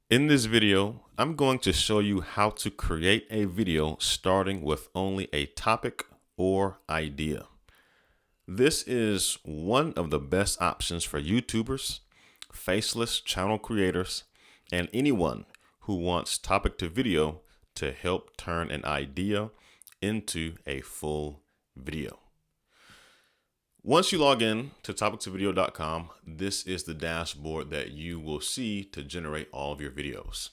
In this video, I'm going to show you how to create a video starting with only a topic or idea. This is one of the best options for YouTubers, faceless channel creators, and anyone who wants topic to video to help turn an idea into a full video. Once you log in to topictovideo.com, this is the dashboard that you will see to generate all of your videos.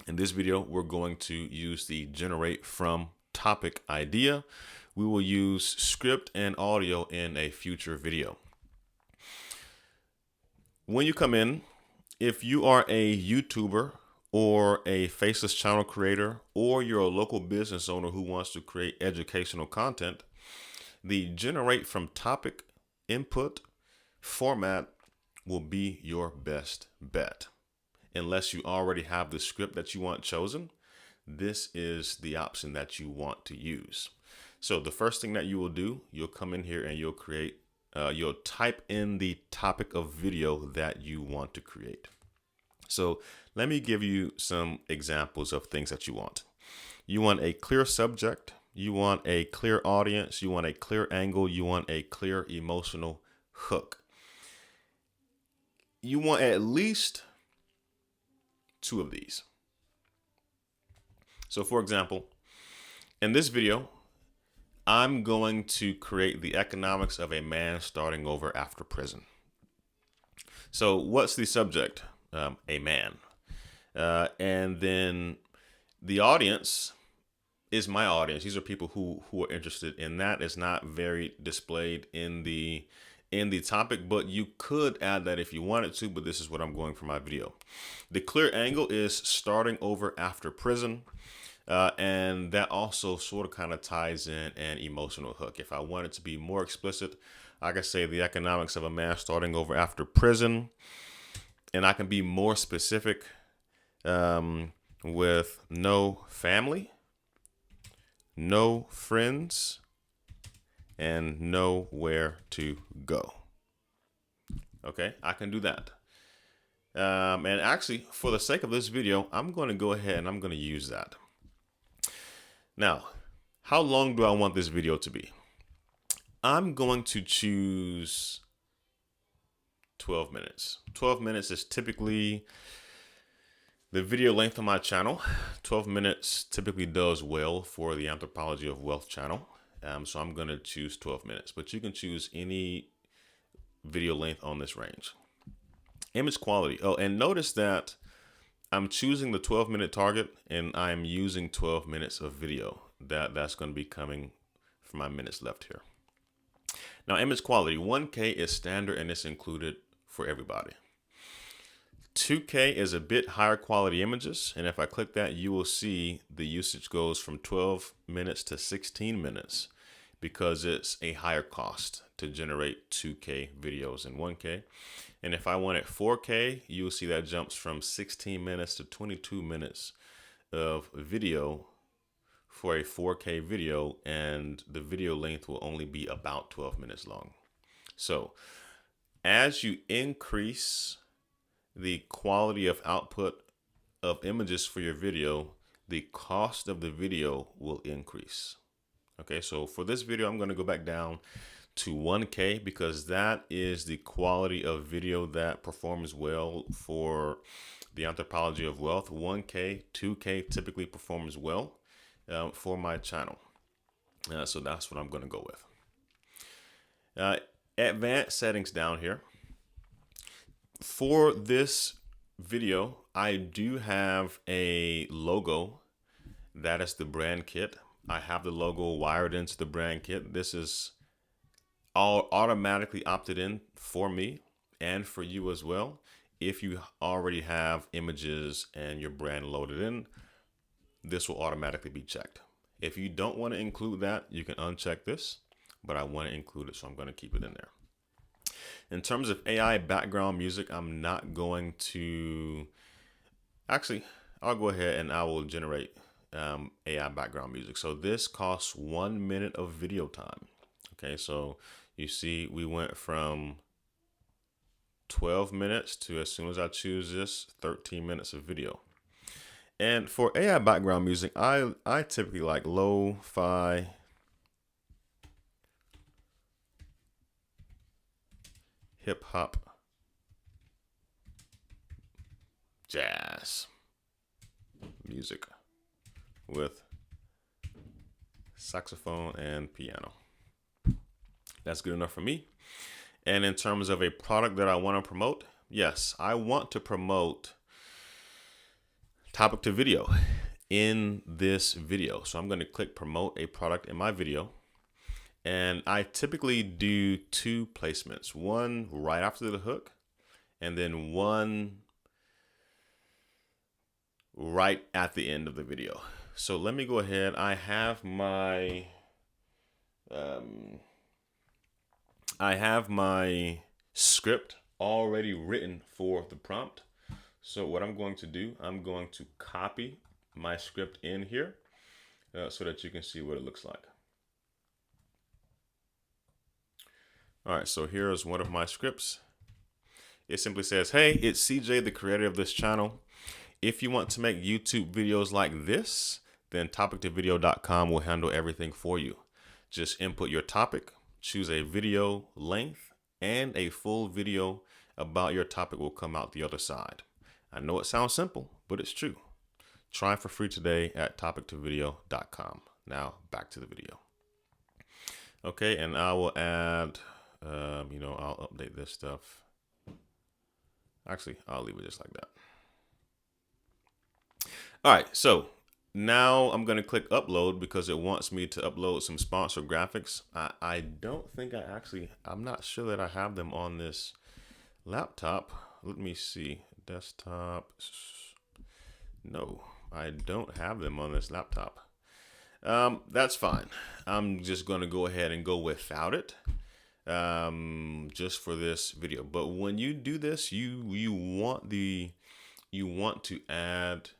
In this video, we're going to use the generate from topic idea. We will use script and audio in a future video. When you come in, if you are a YouTuber or a faceless channel creator, or you're a local business owner who wants to create educational content, the generate from topic input format will be your best bet. Unless you already have the script that you want chosen, this is the option that you want to use. So the first thing that you will do, you'll come in here and you'll type in the topic of video that you want to create. So let me give you some examples of things that you want. You want a clear subject, you want a clear audience, you want a clear angle, you want a clear emotional hook. You want at least two of these. So for example, in this video, I'm going to create the economics of a man starting over after prison. So what's the subject? A man. And then the audience is my audience. These are people who are interested in that. It's not very displayed in the topic, but you could add that if you wanted to, but this is what I'm going for my video. The clear angle is starting over after prison. And that also sort of kind of ties in an emotional hook. If I wanted to be more explicit, I could say the economics of a man starting over after prison. And I can be more specific with no family, no friends, and nowhere to go. Okay, I can do that. And actually, for the sake of this video, I'm going to go ahead and I'm going to use that. Now, how long do I want this video to be? I'm going to choose 12 minutes. 12 minutes is typically the video length on my channel. 12 minutes typically does well for the Anthropology of Wealth channel. So I'm going to choose 12 minutes, but you can choose any video length on this range. Image quality. Oh, and notice that I'm choosing the 12-minute target and I'm using 12 minutes of video. That's going to be coming from my minutes left here. Now, image quality, 1K is standard and it's included for everybody. 2K is a bit higher quality images, and if I click that, you will see the usage goes from 12 minutes to 16 minutes because it's a higher cost to generate 2K videos in 1K. And if I want it 4K, you'll see that jumps from 16 minutes to 22 minutes of video for a 4K video, and the video length will only be about 12 minutes long. So as you increase the quality of output of images for your video, the cost of the video will increase. Okay, so for this video, I'm going to go back down to 1K because that is the quality of video that performs well for the Anthropology of Wealth. 1K, 2K typically performs well for my channel. So that's what I'm going to go with. Advanced settings down here. For this video, I do have a logo. That is the brand kit. I have the logo wired into the brand kit. This is all automatically opted in for me and for you as well. If you already have images and your brand loaded in, this will automatically be checked. If you don't want to include that, you can uncheck this, but I want to include it, so I'm going to keep it in there. In terms of AI background music, I'm not going to, actually, I'll go ahead and I will generate AI background music. So this costs 1 minute of video time. Okay, so you see we went from 12 minutes to, as soon as I choose this, 13 minutes of video. And for AI background music, I typically like lo-fi, hip hop, jazz music with saxophone and piano. That's good enough for me. And in terms of a product that I want to promote, yes, I want to promote topic to video in this video. So I'm going to click promote a product in my video. And I typically do 2 placements, one right after the hook and then one right at the end of the video. So let me go ahead. I have my script already written for the prompt. So what I'm going to do, I'm going to copy my script in here so that you can see what it looks like. All right, so here's one of my scripts. It simply says, hey, it's CJ, the creator of this channel. If you want to make YouTube videos like this, then topictovideo.com will handle everything for you. Just input your topic, choose a video length, and a full video about your topic will come out the other side. I know it sounds simple, but it's true. Try for free today at topictovideo.com. Now back to the video. Okay, and I will add, I'll update this stuff. Actually, I'll leave it just like that. All right, so now I'm going to click upload because it wants me to upload some sponsored graphics. I don't think I'm not sure that I have them on this laptop. Let me see. Desktop. No, I don't have them on this laptop. That's fine. I'm just going to go ahead and go without it just for this video. But when you do this, you want to add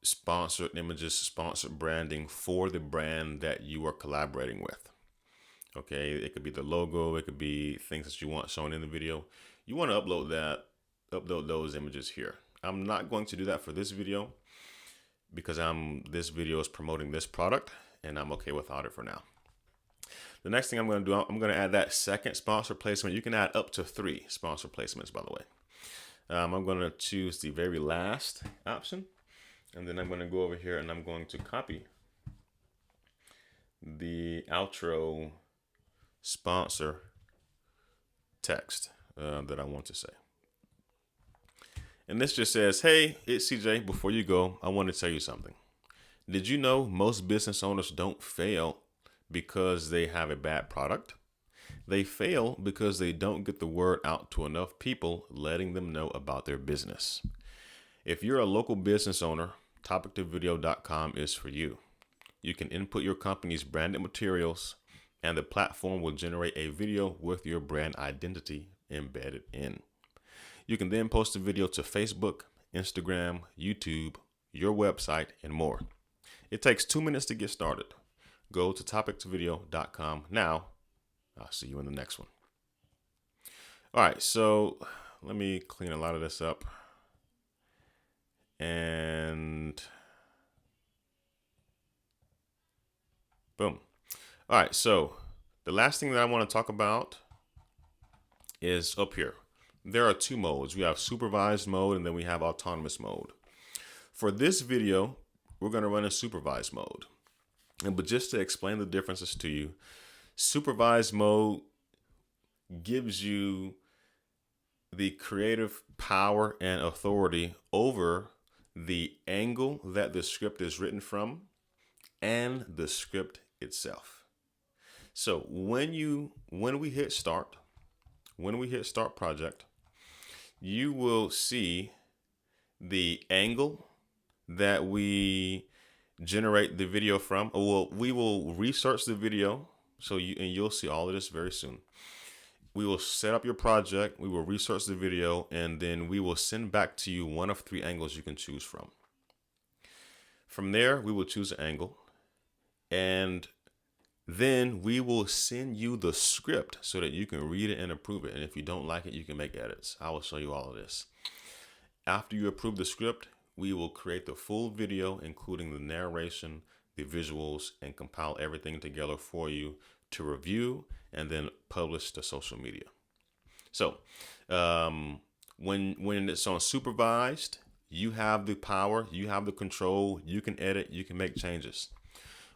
sponsored images, sponsored branding for the brand that you are collaborating with. Okay, it could be the logo, it could be things that you want shown in the video. You want to upload those images here. I'm not going to do that for this video because this video is promoting this product and I'm okay without it for now. The next thing I'm going to do, I'm going to add that second sponsor placement. You can add up to 3 sponsor placements, by the way. I'm going to choose the very last option. And then I'm going to go over here and I'm going to copy the outro sponsor text that I want to say. And this just says, hey, it's CJ. Before you go, I want to tell you something. Did you know most business owners don't fail because they have a bad product? They fail because they don't get the word out to enough people, letting them know about their business. If you're a local business owner, topictovideo.com is for you. You can input your company's branded materials and the platform will generate a video with your brand identity embedded in. You can then post the video to Facebook, Instagram, YouTube, your website, and more. It takes 2 minutes to get started. Go to topictovideo.com now. I'll see you in the next one. All right, so let me clean a lot of this up. And boom. All right, so the last thing that I want to talk about is up here. There are 2 modes. We have supervised mode and then we have autonomous mode. For this video, we're going to run a supervised mode. But just to explain the differences to you, supervised mode gives you the creative power and authority over the angle that the script is written from and the script itself. So when we hit start project, you will see the angle that we generate the video from. Well, we will research the video. So you'll see all of this very soon. We will set up your project, we will research the video, and then we will send back to you one of 3 angles you can choose from. From there, we will choose an angle, and Then we will send you the script so that you can read it and approve it. And if you don't like it, you can make edits. I will show you all of this. After you approve the script, we will create the full video, including the narration, the visuals, and compile everything together for you to review and then publish to social media. So when it's on supervised, you have the power, you have the control, you can edit, you can make changes.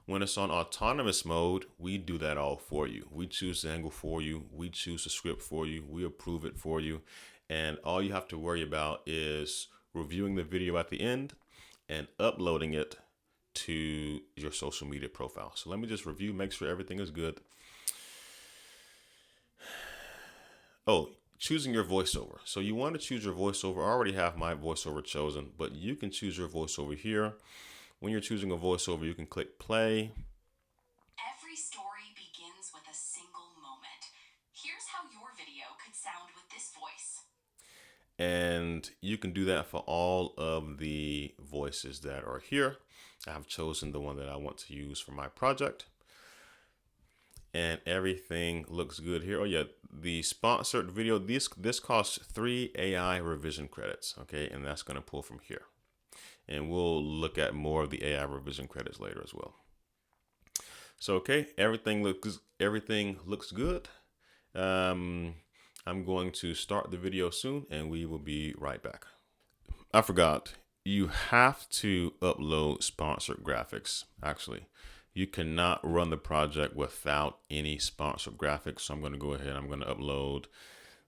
When it's on autonomous mode, we do that all for you. We choose the angle for you. We choose the script for you. We approve it for you. And all you have to worry about is reviewing the video at the end and uploading it to your social media profile. So let me just review, make sure everything is good. Oh, choosing your voiceover. So you want to choose your voiceover. I already have my voiceover chosen, but you can choose your voiceover here. When you're choosing a voiceover, you can click play. Every story begins with a single moment. Here's how your video could sound with this voice. And you can do that for all of the voices that are here. I've chosen the one that I want to use for my project. And everything looks good here. Oh yeah, the sponsored video, this costs 3 AI revision credits, okay? And that's gonna pull from here. And we'll look at more of the AI revision credits later as well. So, okay, everything looks good. I'm going to start the video soon and we will be right back. I forgot, you have to upload sponsored graphics. Actually, you cannot run the project without any sponsored graphics. So I'm going to go ahead, I'm going to upload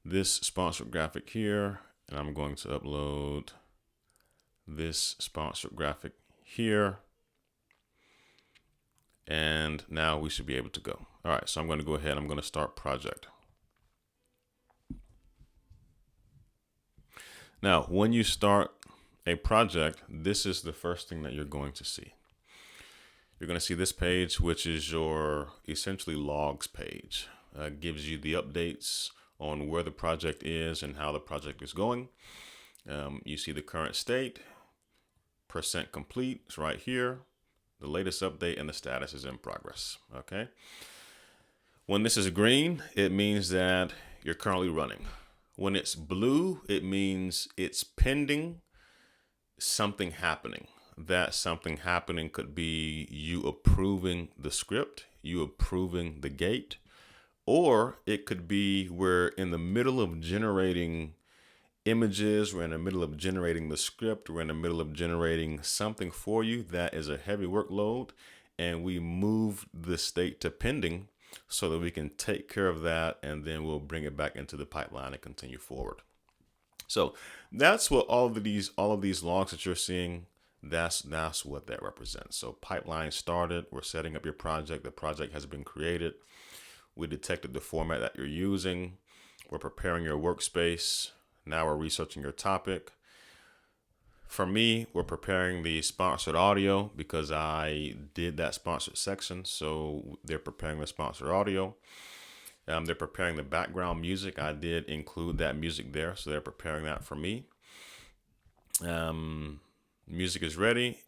this sponsored graphic here, and I'm going to upload this sponsored graphic here. And now we should be able to go. All right, so I'm going to go ahead, I'm going to start project. Now, when you start a project, this is the first thing that you're going to see. You're going to see this page, which is your essentially logs page. Gives you the updates on where the project is and how the project is going. You see the current state, % complete, it's right here. The latest update and the status is in progress, okay? When this is green, it means that you're currently running. When it's blue, it means it's pending something happening. That something happening could be you approving the script, you approving the gate, or it could be we're in the middle of generating images, we're in the middle of generating the script, we're in the middle of generating something for you that is a heavy workload, and we move the state to pending so that we can take care of that, and then we'll bring it back into the pipeline and continue forward. So that's what all of these logs that you're seeing, that's what that represents. So pipeline started, we're setting up your project, the project has been created, we detected the format that you're using, we're preparing your workspace, now we're researching your topic. For me, we're preparing the sponsored audio because I did that sponsored section. So they're preparing the sponsored audio. They're preparing the background music. I did include that music there. So they're preparing that for me. Music is ready.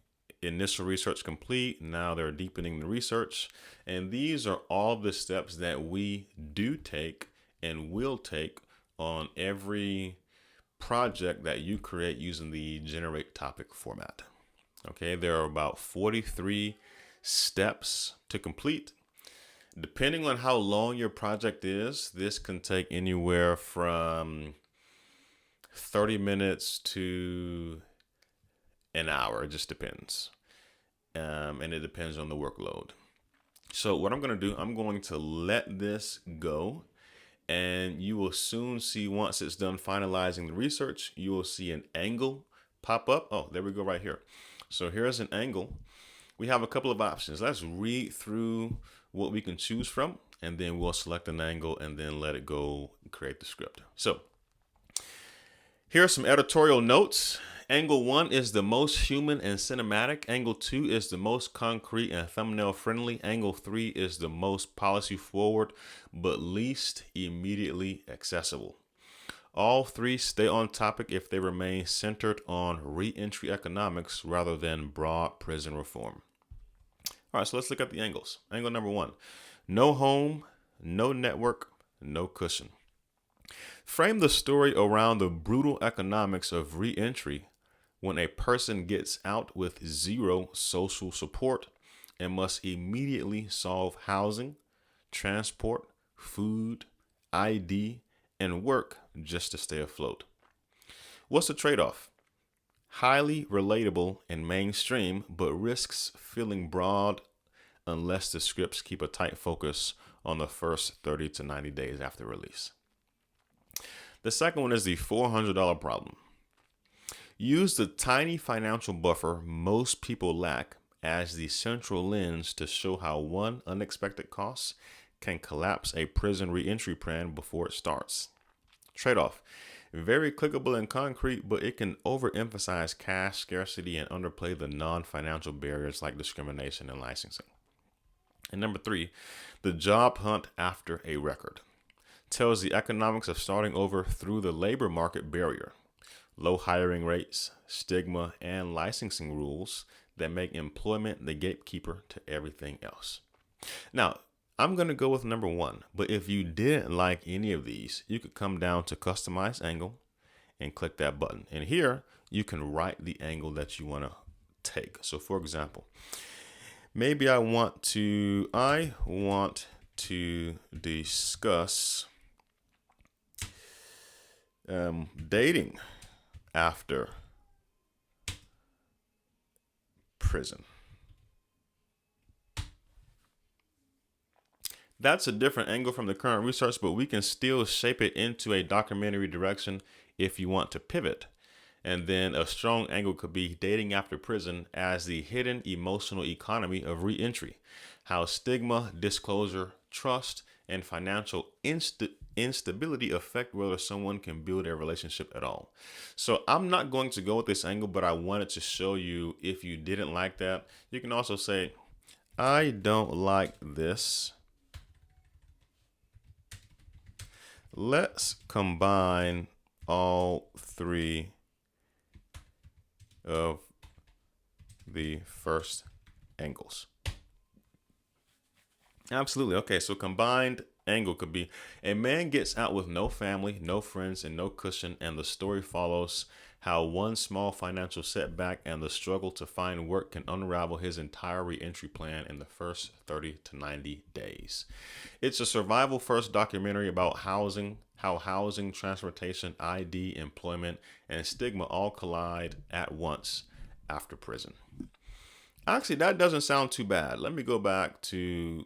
Initial research complete. Now they're deepening the research. And these are all the steps that we do take and will take on every project that you create using the generate topic format. Okay, there are about 43 steps to complete. Depending on how long your project is, this can take anywhere from 30 minutes to an hour. It just depends. And it depends on the workload. So what I'm going to do, I'm going to let this go. And you will soon see, once it's done finalizing the research, you will see an angle pop up. Oh, there we go right here. So here's an angle. We have a couple of options. Let's read through what we can choose from, and then we'll select an angle and then let it go and create the script. So here are some editorial notes. Angle 1 is the most human and cinematic. Angle 2 is the most concrete and thumbnail friendly. Angle 3 is the most policy forward, but least immediately accessible. All 3 stay on topic if they remain centered on re-entry economics rather than broad prison reform. All right, so let's look at the angles. Angle number one, no home, no network, no cushion. Frame the story around the brutal economics of re-entry when a person gets out with zero social support and must immediately solve housing, transport, food, ID, and work just to stay afloat. What's the trade-off? Highly relatable and mainstream, but risks feeling broad unless the scripts keep a tight focus on the first 30 to 90 days after release. The second one is the $400 problem. Use the tiny financial buffer most people lack as the central lens to show how one unexpected cost can collapse a prison reentry plan before it starts. Trade-off. Very clickable and concrete, but it can overemphasize cash scarcity and underplay the non-financial barriers like discrimination and licensing. And number three, the job hunt after a record. Tells the economics of starting over through the labor market barrier, low hiring rates, stigma, and licensing rules that make employment the gatekeeper to everything else. Now, I'm going to go with number one, but if you didn't like any of these, you could come down to customize angle and click that button. And here you can write the angle that you want to take. So for example, maybe I want to discuss dating after prison. That's a different angle from the current research, but we can still shape it into a documentary direction if you want to pivot. And then a strong angle could be dating after prison as the hidden emotional economy of reentry, how stigma, disclosure, trust, and financial instability affect whether someone can build a relationship at all. So I'm not going to go with this angle, but I wanted to show you if you didn't like that. You can also say, I don't like this. Let's combine all three of the first angles. Absolutely. Okay, so combined angle could be a man gets out with no family, no friends, and no cushion, and the story follows how one small financial setback and the struggle to find work can unravel his entire reentry plan in the first 30 to 90 days. It's a survival first documentary about housing, how housing, transportation, ID, employment, and stigma all collide at once after prison. Actually, that doesn't sound too bad. Let me go back to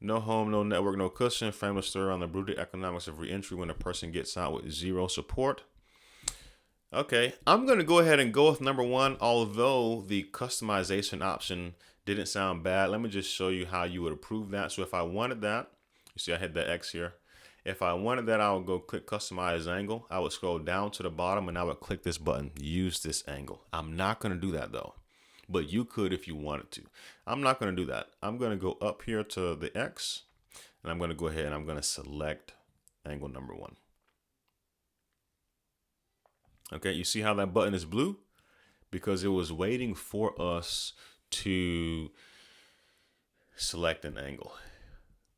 no home, no network, no cushion. Frame a story on the brutal economics of reentry when a person gets out with zero support. Okay, I'm going to go ahead and go with number one, although the customization option didn't sound bad. Let me just show you how you would approve that. So if I wanted that, you see I hit the X here. If I wanted that, I would go click customize angle. I would scroll down to the bottom and I would click this button, use this angle. I'm not going to do that though, but you could if you wanted to. I'm not going to do that. I'm going to go up here to the X and I'm going to go ahead and I'm going to select angle number one. Okay, you see how that button is blue? Because it was waiting for us to select an angle.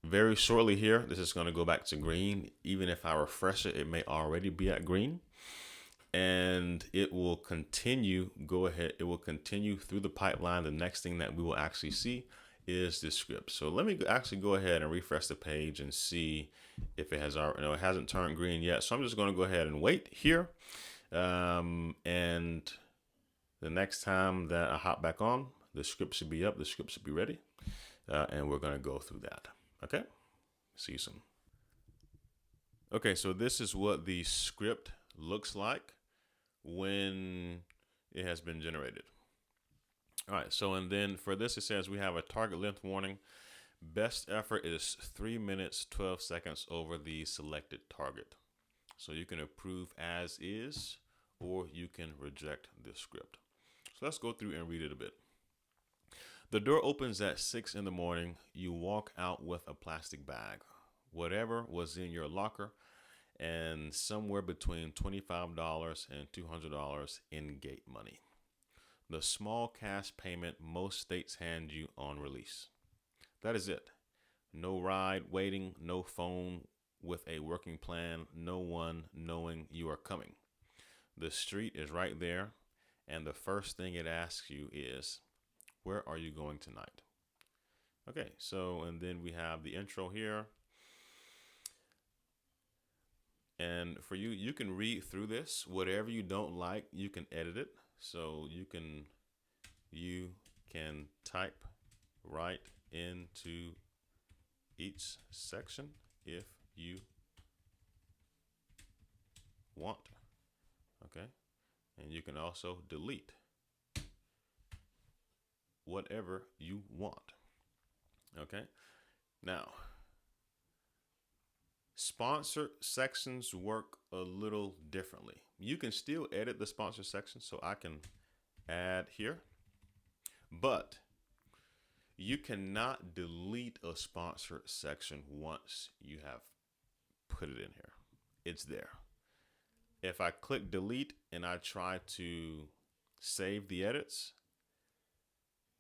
Very shortly here, this is going to go back to green. Even if I refresh it, it may already be at green. And it will continue, it will continue through the pipeline. The next thing that we will actually see is the script. So let me actually go ahead and refresh the page and see if it has already, it hasn't turned green yet. So I'm just going to go ahead and wait here. And the next time that I hop back on, the script should be up, the script should be ready. And we're going to go through that. Okay. See you soon. Okay. So this is what the script looks like when it has been generated. All right. So, and then for this, it says we have a target length warning. Best effort is 3 minutes, 12 seconds over the selected target. So you can approve as is, or you can reject this script. So let's go through and read it a bit. The door opens at 6 in the morning. You walk out with a plastic bag, whatever was in your locker, and somewhere between $25 and $200 in gate money. the small cash payment most states hand you on release. That is it. No ride waiting, no phone with a working plan, no one knowing you are coming. The street is right there, and the first thing it asks you is, where are you going tonight? Okay, so, and then we have the intro here. And for you, you can read through this. Whatever you don't like, you can edit it. So you can type right into each section if you want. Okay, and you can also delete whatever you want. Okay, now sponsored sections work a little differently. You can still edit the sponsor section, so I can add here, but you cannot delete a sponsored section once you have put it in here. It's there. If I click delete and I try to save the edits,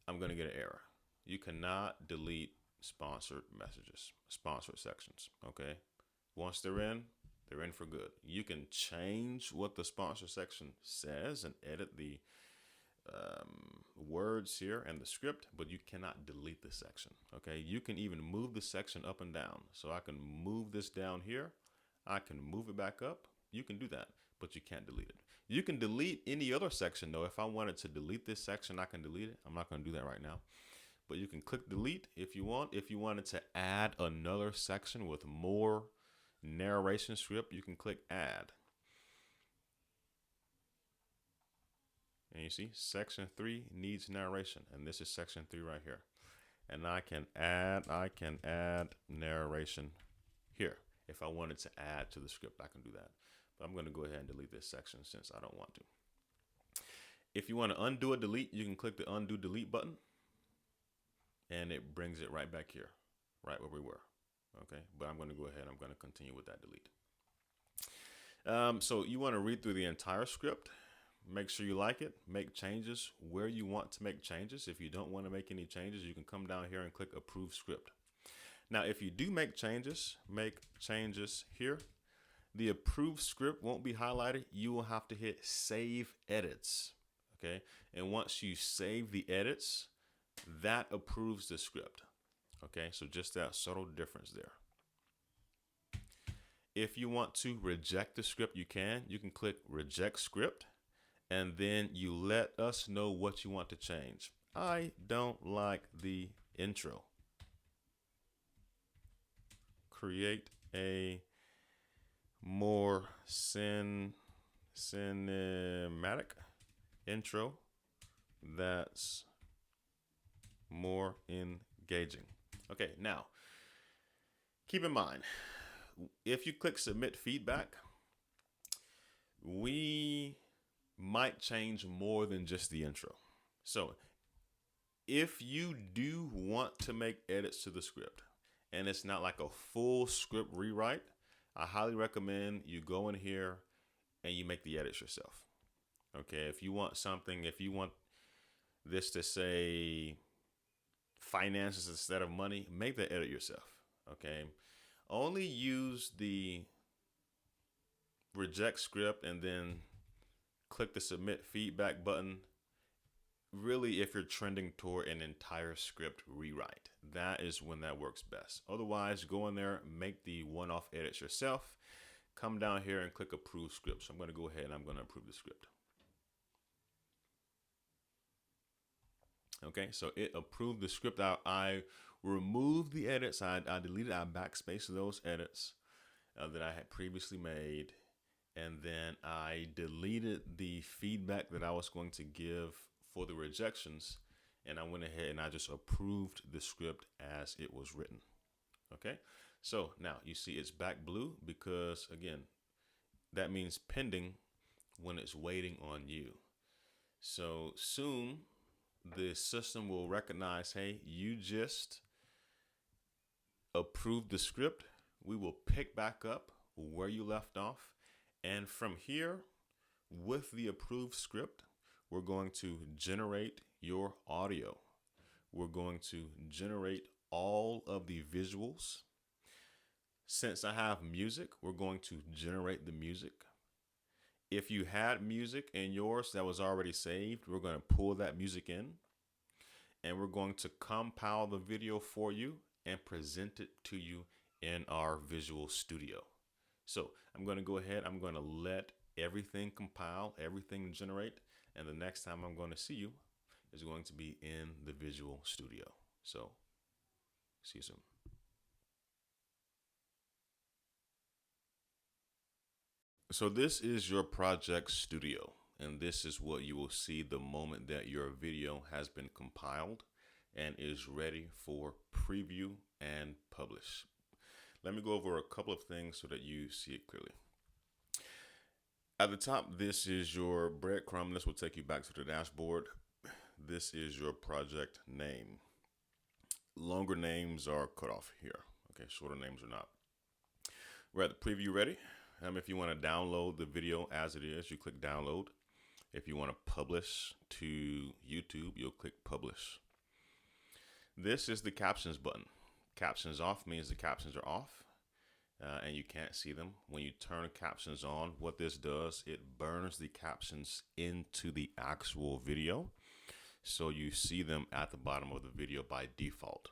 I'm going to get an error. You cannot delete sponsored messages, sponsored sections. Okay. Once they're in for good. You can change what the sponsor section says and edit the words here and the script, but you cannot delete the section. Okay. You can even move the section up and down. So I can move this down here. I can move it back up. You can do that, but you can't delete it. You can delete any other section though. If I wanted to delete this section, I can delete it. I'm not going to do that right now, but you can click delete if you want. If you wanted to add another section with more narration script, you can click add. And you see section 3 needs narration, and this is section 3 right here. And I can add narration here. If I wanted to add to the script, I can do that. But I'm going to go ahead and delete this section since I don't want to. If you want to undo a delete, you can click the undo delete button, and it brings it right back here, right where we were. Okay, but I'm going to go ahead. I'm going to continue with that delete. So you want to read through the entire script. Make sure you like it. Make changes where you want to make changes. If you don't want to make any changes, you can come down here and click approve script. Now, if you do make changes here. The approved script won't be highlighted. You will have to hit save edits. Okay, and once you save the edits, that approves the script. Okay, so just that subtle difference there. If you want to reject the script, you can click reject script, and then you let us know what you want to change. I don't like the intro. Create a more cinematic intro that's more engaging. Okay, now keep in mind, if you click submit feedback, we might change more than just the intro. So if you do want to make edits to the script and it's not like a full script rewrite, I highly recommend you go in here and you make the edits yourself. Okay, if you want this to say finances instead of money, make the edit yourself. Okay, only use the reject script and then click the submit feedback button. Really, if you're trending toward an entire script rewrite, that is when that works best. Otherwise, go in there, make the one-off edits yourself, come down here and click approve script. So I'm going to go ahead and I'm going to approve the script. Okay, so it approved the script. I removed the edits. I deleted, I backspaced those edits that I had previously made. And then I deleted the feedback that I was going to give for the rejections, and I went ahead and I just approved the script as it was written. Okay, so now you see it's back blue because, again, that means pending when it's waiting on you. So soon the system will recognize, hey, you just approved the script. We will pick back up where you left off, and from here, with the approved script, we're going to generate your audio. We're going to generate all of the visuals. Since I have music, we're going to generate the music. If you had music in yours that was already saved, we're going to pull that music in, and we're going to compile the video for you and present it to you in our Visual Studio. So I'm going to go ahead, I'm going to let everything compile, everything generate, and the next time I'm going to see you is going to be in the Visual Studio. So see you soon. So this is your project studio, and this is what you will see the moment that your video has been compiled and is ready for preview and publish. Let me go over a couple of things so that you see it clearly. At the top, this is your breadcrumb. This will take you back to the dashboard. This is your project name. Longer names are cut off here. Okay, shorter names are not. We're at the preview ready. If you want to download the video as it is, you click download. If you want to publish to YouTube, you'll click publish. This is the captions button. Captions off means the captions are off and you can't see them. When you turn captions on, what this does, it burns the captions into the actual video, so you see them at the bottom of the video by default.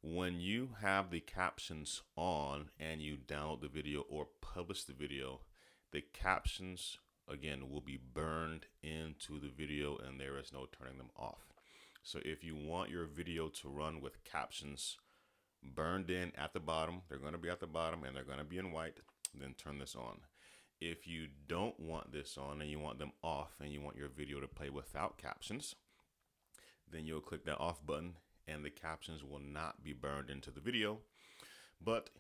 When you have the captions on and you download the video or publish the video, the captions, again, will be burned into the video and there is no turning them off. So if you want your video to run with captions burned in at the bottom, they're going to be at the bottom and they're going to be in white, then turn this on. If you don't want this on and you want them off and you want your video to play without captions, then you'll click that off button and the captions will not be burned into the video. But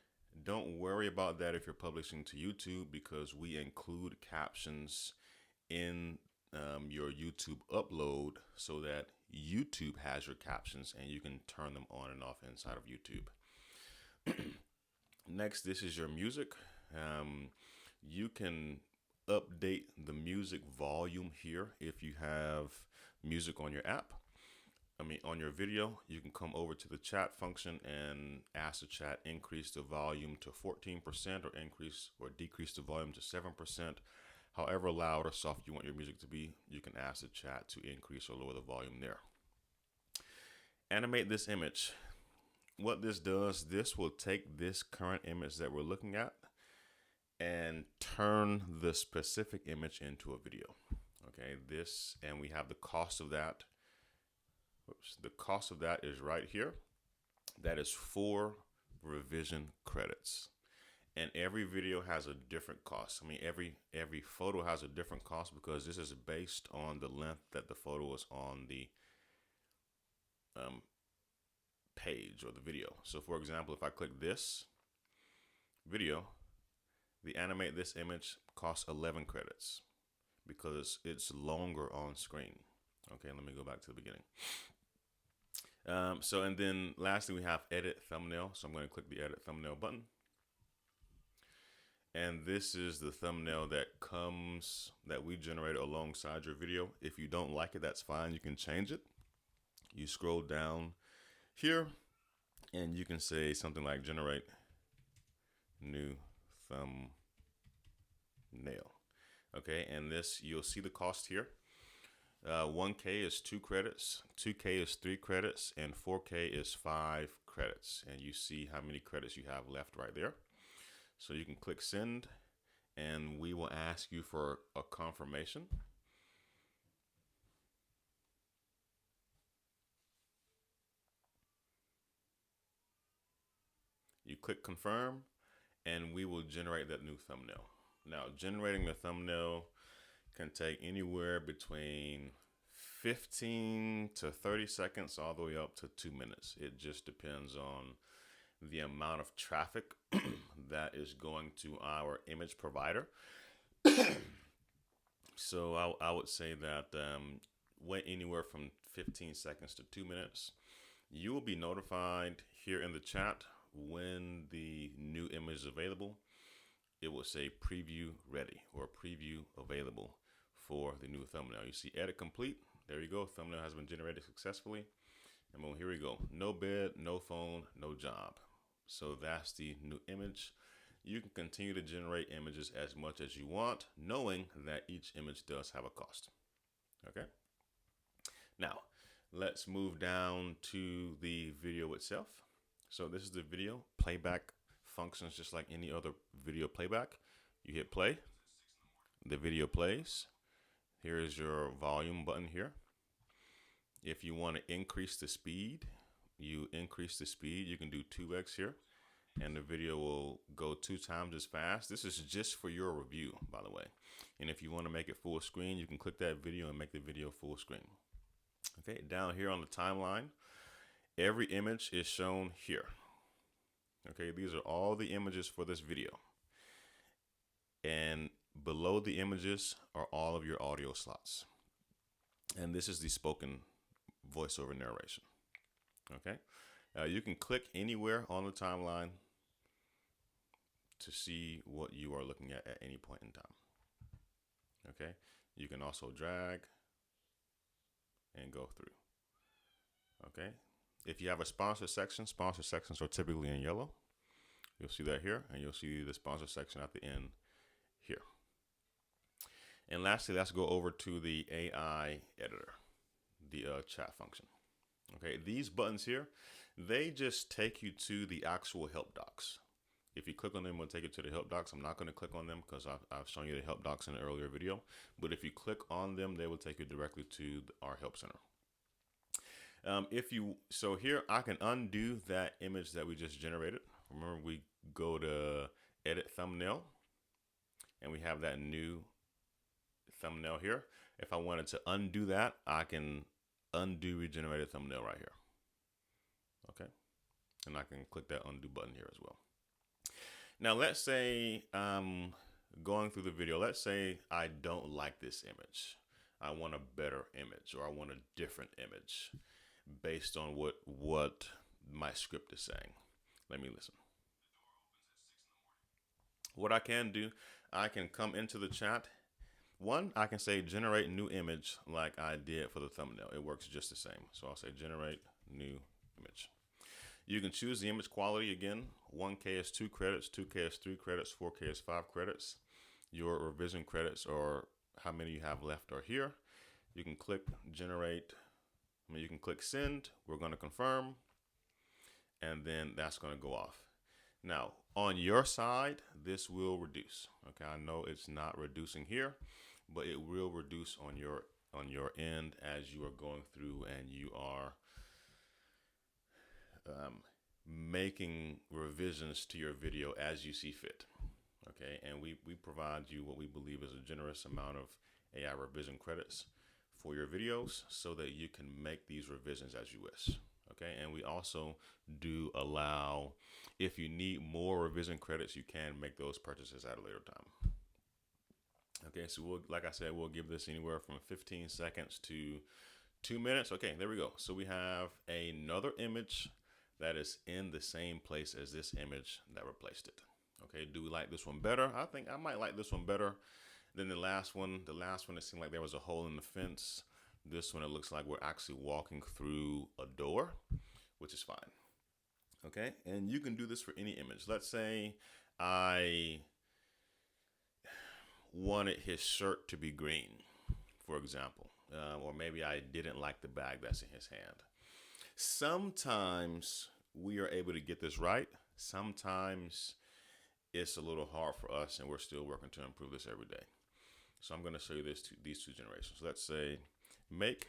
don't worry about that if you're publishing to YouTube, because we include captions in your YouTube upload so that YouTube has your captions and you can turn them on and off inside of YouTube. Next, this is your music. You can update the music volume here if you have music on your app. On your video, you can come over to the chat function and ask the chat increase the volume to 14% or increase or decrease the volume to 7%. However loud or soft you want your music to be, you can ask the chat to increase or lower the volume there. Animate this image. What this does, this will take this current image that we're looking at and turn the specific image into a video. Okay, and we have the cost of that. The cost of that is right here. That is 4 revision credits. And every video has a different cost. Every photo has a different cost because this is based on the length that the photo is on the page or the video. So for example, if I click this video, the animate this image costs 11 credits because it's longer on screen. Okay, let me go back to the beginning. And then lastly, we have edit thumbnail. So I'm going to click the edit thumbnail button. And this is the thumbnail that we generated alongside your video. If you don't like it, that's fine. You can change it. You scroll down here and you can say something like generate new thumbnail. Okay, and this, you'll see the cost here. 1K is 2 credits, 2K is 3 credits, and 4K is 5 credits. And you see how many credits you have left right there. So you can click send, and we will ask you for a confirmation. You click confirm, and we will generate that new thumbnail. Now, generating the thumbnail can take anywhere between 15 to 30 seconds all the way up to 2 minutes. It just depends on the amount of traffic that is going to our image provider. So I would say that wait anywhere from 15 seconds to 2 minutes. You will be notified here in the chat when the new image is available. It will say preview ready or preview available for the new thumbnail. You see edit complete. There you go. Thumbnail has been generated successfully. And boom, here we go. No bed, no phone, no job. So that's the new image. You can continue to generate images as much as you want, knowing that each image does have a cost. Okay. Now, let's move down to the video itself. So this is the video. Playback functions just like any other video playback. You hit play. The video plays. Here is your volume button here. If you want to increase the speed, you increase the speed. You can do 2x here, and the video will go 2 times as fast. This is just for your review, by the way. And if you want to make it full screen, you can click that video and make the video full screen. Okay, down here on the timeline, every image is shown here. Okay, these are all the images for this video. And below the images are all of your audio slots. And this is the spoken voiceover narration. Okay, you can click anywhere on the timeline to see what you are looking at any point in time. Okay, you can also drag and go through. Okay, if you have a sponsor section, sponsor sections are typically in yellow. You'll see that here, and you'll see the sponsor section at the end here. And lastly, let's go over to the AI editor, the chat function. Okay, these buttons here, they just take you to the actual help docs. If you click on them, it'll take you to the help docs. I'm not going to click on them because I've shown you the help docs in an earlier video. But if you click on them, they will take you directly to our help center. So here I can undo that image that we just generated. Remember, we go to edit thumbnail, and we have that new thumbnail here. If I wanted to undo that, I can undo regenerated thumbnail right here. Okay, and I can click that undo button here as well. Now let's say I'm going through the video. Let's say I don't like this image. I want a better image, or I want a different image based on what my script is saying. Let me listen. What I can do, I can come into the chat. One, I can say generate new image like I did for the thumbnail. It works just the same. So I'll say generate new image. You can choose the image quality again. 1K is 2 credits, 2K is 3 credits, 4K is 5 credits. Your revision credits, or how many you have left, are here. You can click generate. You can click send. We're going to confirm, and then that's going to go off. Now, on your side, this will reduce. Okay, I know it's not reducing here, but it will reduce on your end as you are going through and you are making revisions to your video as you see fit. Okay, and we provide you what we believe is a generous amount of AI revision credits for your videos so that you can make these revisions as you wish. Okay, and we also do allow, if you need more revision credits, you can make those purchases at a later time. Okay, so like I said, we'll give this anywhere from 15 seconds to 2 minutes. Okay, there we go. So we have another image that is in the same place as this image that replaced it. Okay, do we like this one better? I think I might like this one better than the last one. The last one, it seemed like there was a hole in the fence. This one, it looks like we're actually walking through a door, which is fine. Okay, and you can do this for any image. Let's say I wanted his shirt to be green, for example, or maybe I didn't like the bag that's in his hand. Sometimes we are able to get this right. Sometimes it's a little hard for us, and we're still working to improve this every day. So I'm going to show you these two generations. Let's say make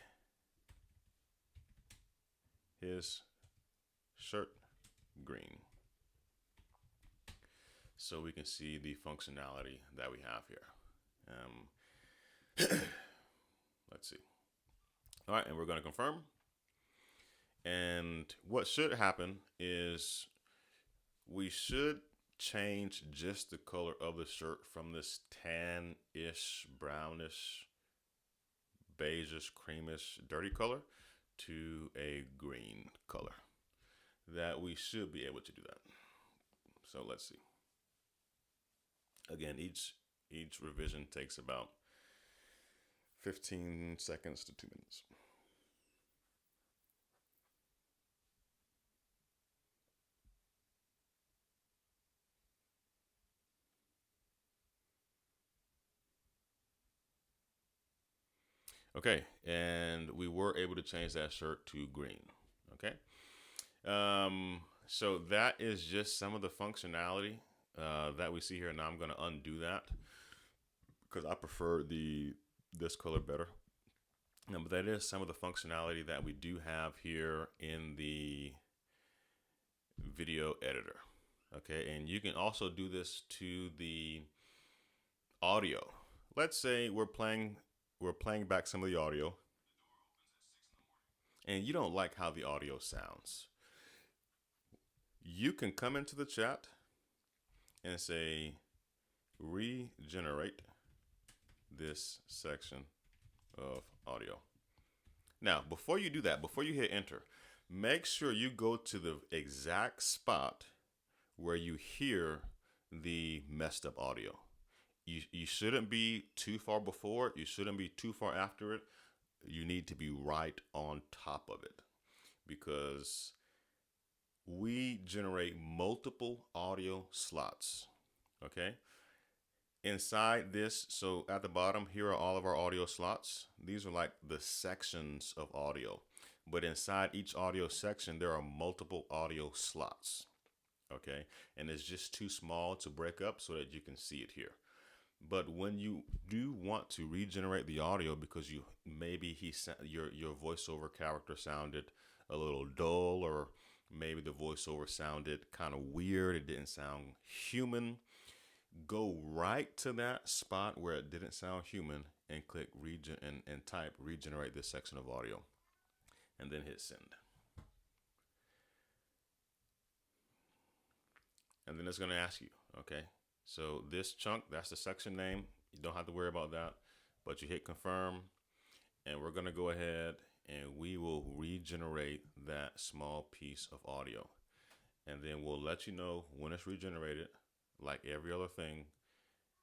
his shirt green, so we can see the functionality that we have here. Let's see. All right, and we're going to confirm. And what should happen is we should change just the color of the shirt from this tan-ish, brownish, beigeish, creamish, dirty color to a green color. That we should be able to do that. So let's see. Again, each revision takes about 15 seconds to 2 minutes. Okay, and we were able to change that shirt to green. Okay, so that is just some of the functionality that we see here. Now I'm going to undo that because I prefer this color better. But that is some of the functionality that we do have here in the video editor. Okay, and you can also do this to the audio. Let's say we're playing back some of the audio, and you don't like how the audio sounds. You can come into the chat and say, regenerate this section of audio. Now, before you do that, before you hit enter, make sure you go to the exact spot where you hear the messed up audio. You shouldn't be too far before it. You shouldn't be too far after it. You need to be right on top of it, because we generate multiple audio slots. Okay. Inside this, so at the bottom, here are all of our audio slots. These are like the sections of audio. But inside each audio section, there are multiple audio slots. Okay. And it's just too small to break up so that you can see it here. But when you do want to regenerate the audio because your voiceover character sounded a little dull, or maybe the voiceover sounded kind of weird, it didn't sound human, go right to that spot where it didn't sound human and click and type regenerate this section of audio, and then hit send. And then it's going to ask you, okay, so this chunk, that's the section name. You don't have to worry about that, but you hit confirm, and we're going to go ahead and we will regenerate that small piece of audio. And then we'll let you know when it's regenerated, like every other thing,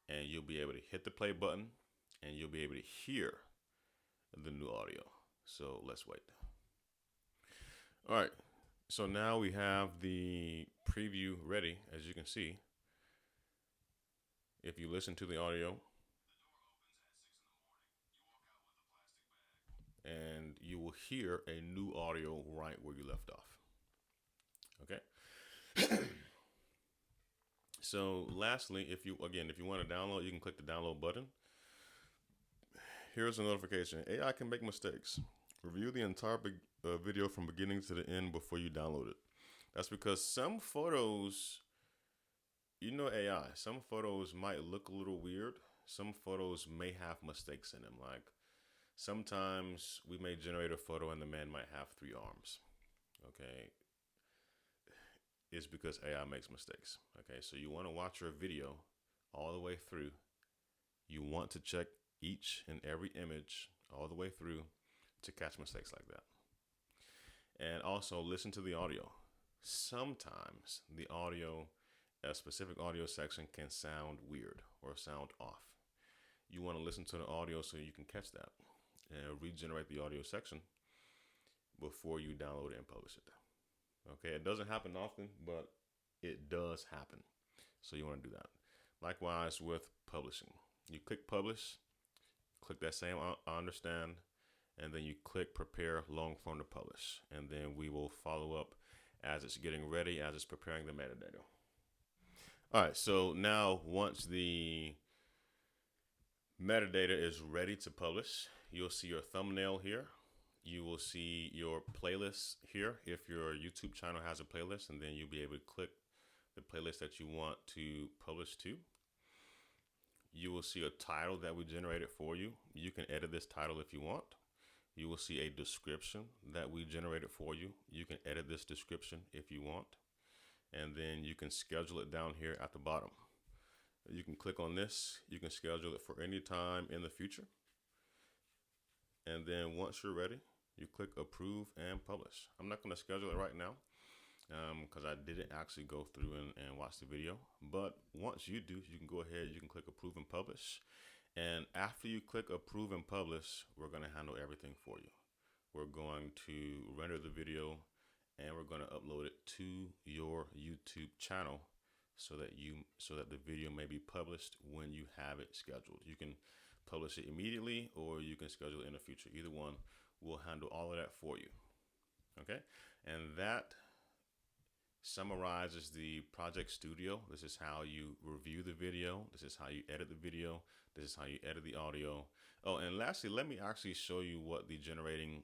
and you'll be able to hit the play button and you'll be able to hear the new audio. So let's wait. All right, so now we have the preview ready. As you can see, if you listen to the audio, and you will hear a new audio right where you left off. Okay. So lastly, if you want to download, you can click the download button. Here's a notification. AI can make mistakes. Review the entire video from beginning to the end before you download it. That's because some photos, AI, some photos might look a little weird. Some photos may have mistakes in them. Like sometimes we may generate a photo and the man might have 3 arms. Okay. It's because AI makes mistakes. Okay. So you want to watch your video all the way through. You want to check each and every image all the way through to catch mistakes like that. And also listen to the audio. Sometimes the audio, a specific audio section can sound weird or sound off. You want to listen to the audio so you can catch that and regenerate the audio section before you download it and publish it. Okay, it doesn't happen often, but it does happen. So you want to do that. Likewise with publishing. You click publish, click that same I understand, and then you click prepare long form to publish. And then we will follow up as it's getting ready, as it's preparing the metadata. All right, so now once the metadata is ready to publish, you'll see your thumbnail here. You will see your playlist here if your YouTube channel has a playlist, and then you'll be able to click the playlist that you want to publish to. You will see a title that we generated for you. You can edit this title if you want. You will see a description that we generated for you. You can edit this description if you want. And then you can schedule it down here at the bottom. You can click on this. You can schedule it for any time in the future. And then once you're ready, you click approve and publish. I'm not going to schedule it right now because I didn't actually go through and watch the video. But once you do, you can go ahead, you can click approve and publish. And after you click approve and publish, we're going to handle everything for you. We're going to render the video and we're going to upload it to your YouTube channel so that the video may be published when you have it scheduled. You can publish it immediately or you can schedule it in the future. Either one will handle all of that for you. Okay? And that summarizes the Project Studio. This is how you review the video. This is how you edit the video. This is how you edit the audio. Oh, and lastly, let me actually show you what the generating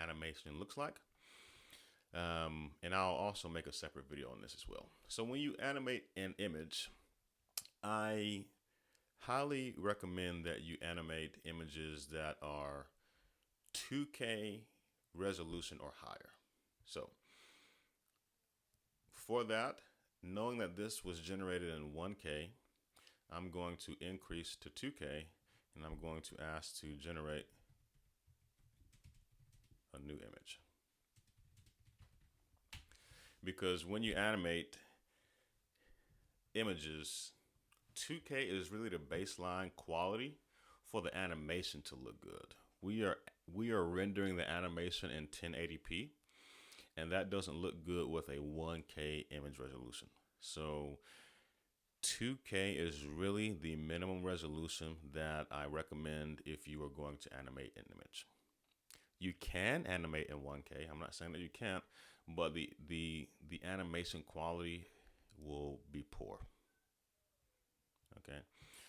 animation looks like. And I'll also make a separate video on this as well. So when you animate an image, I highly recommend that you animate images that are 2K resolution or higher. So for that, knowing that this was generated in 1K, I'm going to increase to 2K and I'm going to ask to generate a new image. Because when you animate images, 2K is really the baseline quality for the animation to look good. We are rendering the animation in 1080p, and that doesn't look good with a 1K image resolution. So 2K is really the minimum resolution that I recommend if you are going to animate an image. You can animate in 1K. I'm not saying that you can't, but the animation quality will be poor. Okay,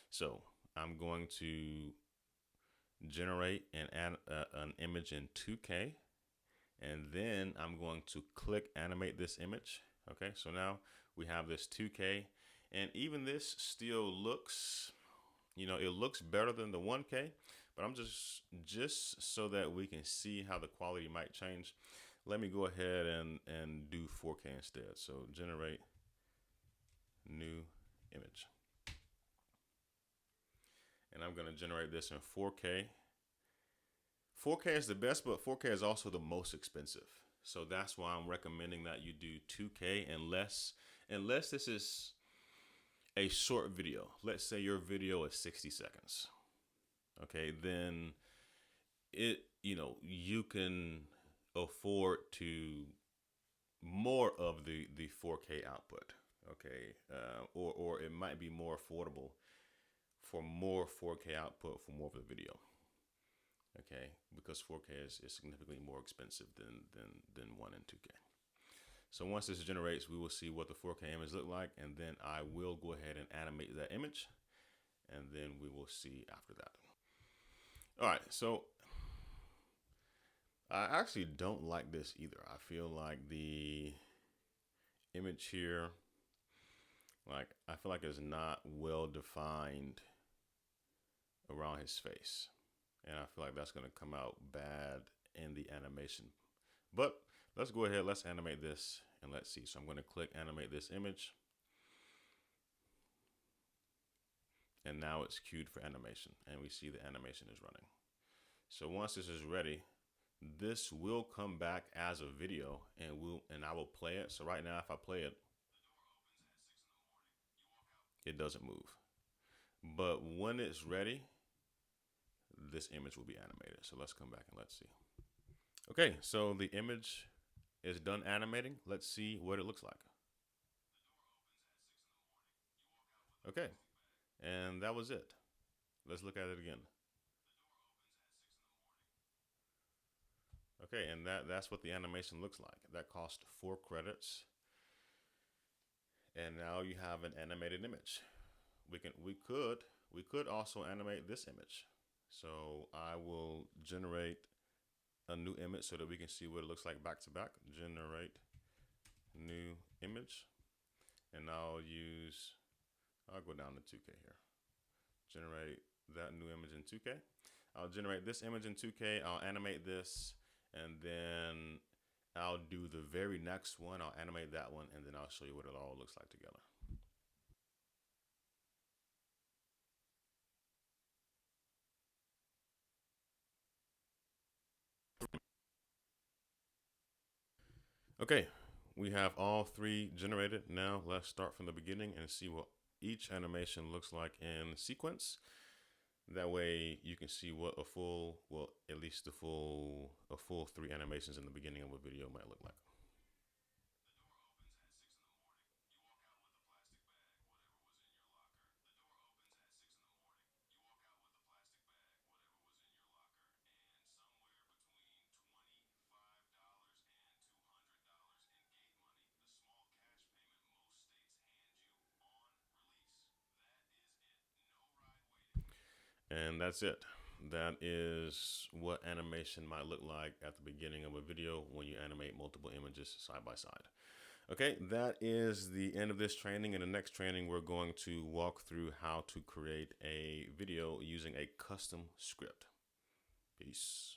so I'm going to generate an image in 2K, and then I'm going to click animate this image. Okay, so now we have this 2K, and even this still looks, it looks better than the 1K, but I'm just so that we can see how the quality might change. Let me go ahead and do 4K instead. So generate new image. And I'm going to generate this in 4K. 4K is the best, but 4K is also the most expensive. So that's why I'm recommending that you do 2K unless this is a short video. Let's say your video is 60 seconds. Okay, then you can afford to more of the 4K output. Okay, or it might be more affordable for more 4K output for more of the video. Okay, because 4K is significantly more expensive than 1 and 2K. So once this generates, we will see what the 4K image look like, and then I will go ahead and animate that image, and then we will see after that. All right, so I actually don't like this either. I feel like the image here, I feel like it's not well defined around his face. And I feel like that's going to come out bad in the animation. But let's go ahead, let's animate this and let's see. So I'm going to click animate this image. And now it's queued for animation, and we see the animation is running. So once this is ready, this will come back as a video, and I will play it. So right now, if I play it, it doesn't move. But when it's ready, this image will be animated. So let's come back and let's see. Okay, so the image is done animating. Let's see what it looks like. Okay, and that was it. Let's look at it again. Okay, and that's what the animation looks like. That cost 4 credits. And now you have an animated image. We could also animate this image. So I will generate a new image so that we can see what it looks like back to back. Generate new image. And I'll go down to 2K here. Generate that new image in 2K. I'll generate this image in 2K. I'll animate this, and then I'll do the very next one. I'll animate that one, and then I'll show you what it all looks like together. Okay, we have all 3 generated. Now let's start from the beginning and see what each animation looks like in sequence. That way you can see what a full, well, at least a full 3 animations in the beginning of a video might look like. And that's it. That is what animation might look like at the beginning of a video when you animate multiple images side by side. Okay, that is the end of this training. In the next training, we're going to walk through how to create a video using a custom script. Peace.